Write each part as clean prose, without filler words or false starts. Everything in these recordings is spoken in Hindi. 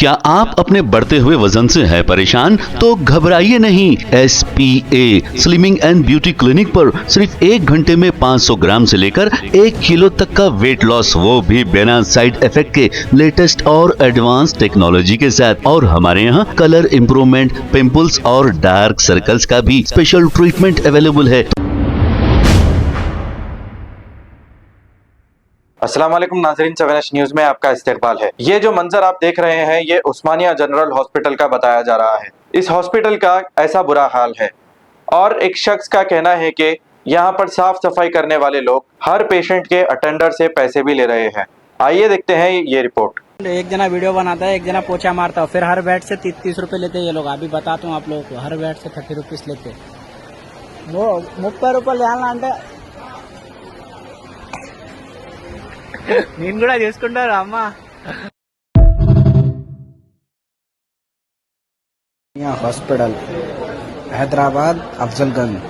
क्या आप अपने बढ़ते हुए वजन से है परेशान? तो घबराइए नहीं। SPA slimming and beauty clinic पर सिर्फ 1 घंटे में 500 ग्राम से लेकर 1 किलो तक का वेट लॉस, वो भी बिना साइड इफेक्ट के लेटेस्ट और एडवांस टेक्नोलॉजी के साथ। और हमारे यहाँ कलर इम्प्रूवमेंट, पिंपल्स और डार्क सर्कल्स का भी स्पेशल ट्रीटमेंट अवेलेबल है। अस्सलाम वालेकुम नाज़रीन, 7H न्यूज में आपका इस्तकबाल है। ये जो मंजर आप देख रहे हैं ये उस्मानिया जनरल हॉस्पिटल का बताया जा रहा है। इस हॉस्पिटल का ऐसा बुरा हाल है और एक शख्स का कहना है कि यहाँ पर साफ सफाई करने वाले लोग हर पेशेंट के अटेंडर से पैसे भी ले रहे हैं। आइए देखते हैं ये रिपोर्ट। एक जना वीडियो बनाता है, एक जना पोछा मारता है, फिर हर बेड से 30 रुपए लेते हैं ये लोग। अभी बताता हूँ आप लोगों को, हर बेड से 30 रुपीस लेते हैं। वो 30 రూపాయలు అంటే నేను కూడా చేసుకుంటారు అమ్మ। हॉस्पिटल हैदराबाद अफजलगंज।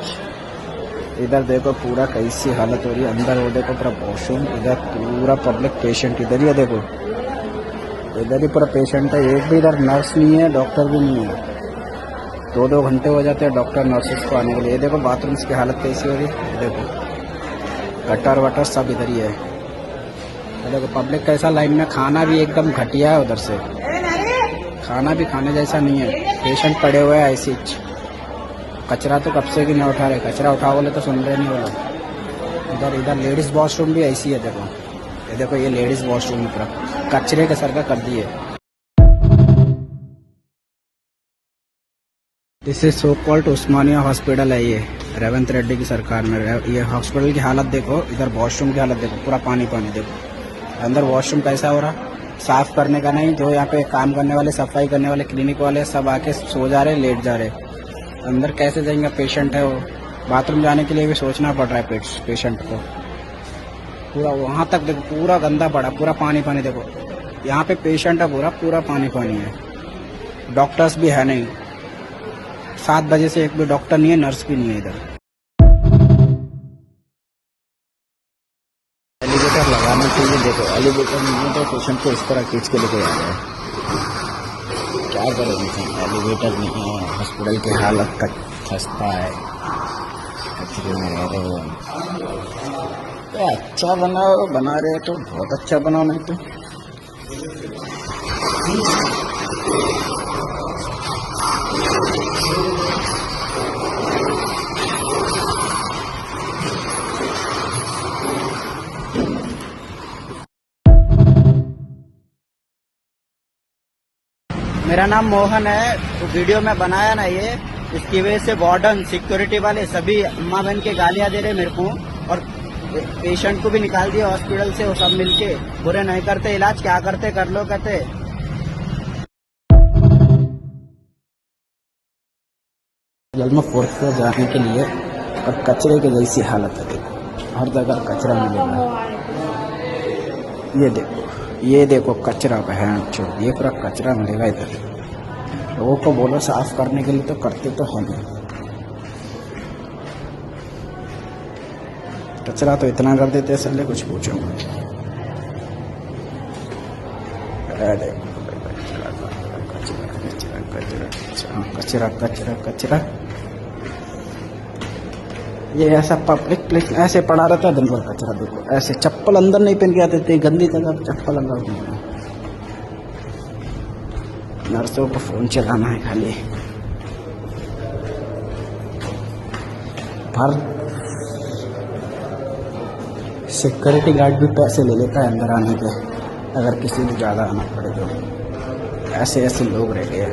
इधर देखो पूरा कैसी हालत हो रही है। अंदर वो देखो पूरा वॉशरूम, इधर पूरा पब्लिक पेशेंट, इधर ही देखो, इधर ही पूरा पेशेंट है। एक भी इधर नर्स नहीं है, डॉक्टर भी नहीं है। 2-2 घंटे हो जाते हैं डॉक्टर नर्सेस को आने के लिए। देखो बाथरूम्स की हालत कैसी हो रही है, देखो गटर वटर सब इधर ही है। देखो पब्लिक कैसा लाइन में, खाना भी एकदम घटिया है उधर से, खाना भी खाने जैसा नहीं है। पेशेंट पड़े हुए हैं ऐसे। कचरा तो कब से भी नहीं उठा रहे, कचरा उठाओ बोले तो सुन रहे नहीं वो लोग। इधर लेडीज वॉशरूम भी ऐसी है। देखो ये लेडीज वॉशरूम पूरा कचरे के सर का कर दिए। This is so called Osmania hospital है ये, रेवंत रेड्डी की सरकार में। ये हॉस्पिटल की हालत देखो, इधर वॉशरूम की हालत देखो, पूरा पानी पानी। देखो अंदर वॉशरूम कैसा हो रहा, साफ करने का नहीं। जो यहाँ पे काम करने वाले, सफाई करने वाले, क्लिनिक वाले सब आके सो जा रहे, लेट जा रहे। अंदर कैसे जाएंगे, पेशेंट है वो। बाथरूम जाने के लिए भी सोचना पड़ रहा है पेशेंट को। पूरा वहां तक देखो, पूरा गंदा पड़ा, पूरा पानी पानी। देखो यहाँ पे पेशेंट है, पूरा पानी पानी है। डॉक्टर्स भी है नहीं, 7 बजे से एक भी डॉक्टर नहीं है, नर्स भी नहीं है इधर। एलिवेटर लगाना चाहिए। देखो एलिवेटर नहीं है तो पेशेंट को इस तरह खींच के लेके आ रहे हैं। क्या करेंगे, एलिवेटर नहीं है, हॉस्पिटल की हालत तक खस्ता है, कचरे में रह रहे हैं। अच्छा बना रहे तो बहुत अच्छा बनाओ, नहीं तो मेरा नाम मोहन है। तो वीडियो में बनाया ना ये, इसकी वजह से वार्डन, सिक्योरिटी वाले सभी अम्मा बहन के गालियां दे रहे मेरे को, और पेशेंट को भी निकाल दिया हॉस्पिटल से। वो सब मिलके बुरे नहीं करते इलाज, क्या करते कर लो कहते। में 4th फ्लोर जाने के लिए और कचरे की जैसी हालत है। देखो हर जगह कचरा मिलेगा। ये देखो कचरा बहन चो, ये पूरा कचरा मिलेगा इधर। लोगों को बोलो साफ करने के लिए तो करते तो है नहीं। कचरा तो इतना कर देते हैं, कुछ पूछो मत। कचरा कचरा कचरा। ये ऐसा पब्लिक प्लेस ऐसे पड़ा रहता है दिन भर कचरा। देखो ऐसे चप्पल अंदर नहीं पहन के आते थे, गंदी जगह चप्पल अंदर नहीं। नर्सों को फोन चलाना है खाली। हर सिक्योरिटी गार्ड भी पैसे ले लेता है अंदर आने के, अगर किसी को ज़्यादा आना पड़े तो। ऐसे लोग रह गए।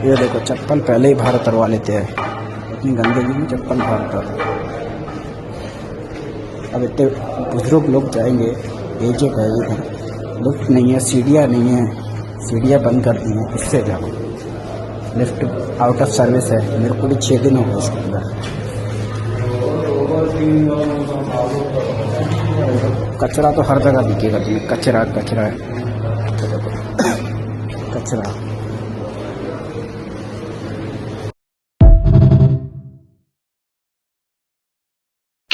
ये देखो चप्पल पहले ही बाहर उतरवा लेते हैं, इतनी गंदगी में चप्पल बाहर उतर। अब इतने बुजुर्ग लोग जाएंगे, एजेड है, इधर लिफ्ट नहीं है, सीढ़ियाँ नहीं है, सीढ़ियाँ बंद कर दी हैं, इससे जाओ। लिफ्ट आउट ऑफ सर्विस है, मेरे को भी 6 दिन हो गए इसके अंदर। कचरा तो हर जगह दिखेगा तुम्हें, कचरा कचरा कचरा।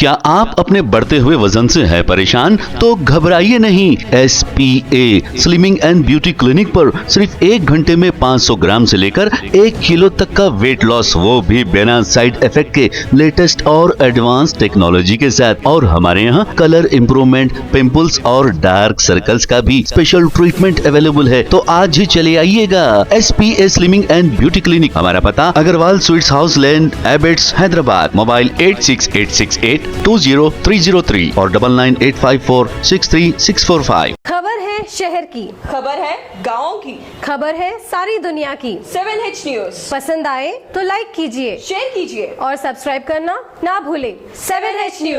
क्या आप अपने बढ़ते हुए वजन से हैं परेशान? तो घबराइए नहीं, SPA slimming and beauty clinic पर सिर्फ 1 घंटे में 500 ग्राम से लेकर 1 किलो तक का वेट लॉस, वो भी बिना साइड इफेक्ट के, लेटेस्ट और एडवांस टेक्नोलॉजी के साथ। और हमारे यहाँ कलर इंप्रूवमेंट, पिंपल्स और डार्क सर्कल्स का भी स्पेशल ट्रीटमेंट अवेलेबल है। तो आज ही चले आइएगा SPA slimming and beauty clinic. हमारा पता Agarwal sweets house land, Abids, Hyderabad. Mobile 8686820303 और 9985463645। खबर है शहर की, खबर है गाँव की, खबर है सारी दुनिया की। 7H न्यूज पसंद आए तो लाइक कीजिए, शेयर कीजिए और सब्सक्राइब करना ना भूलें। 7H news.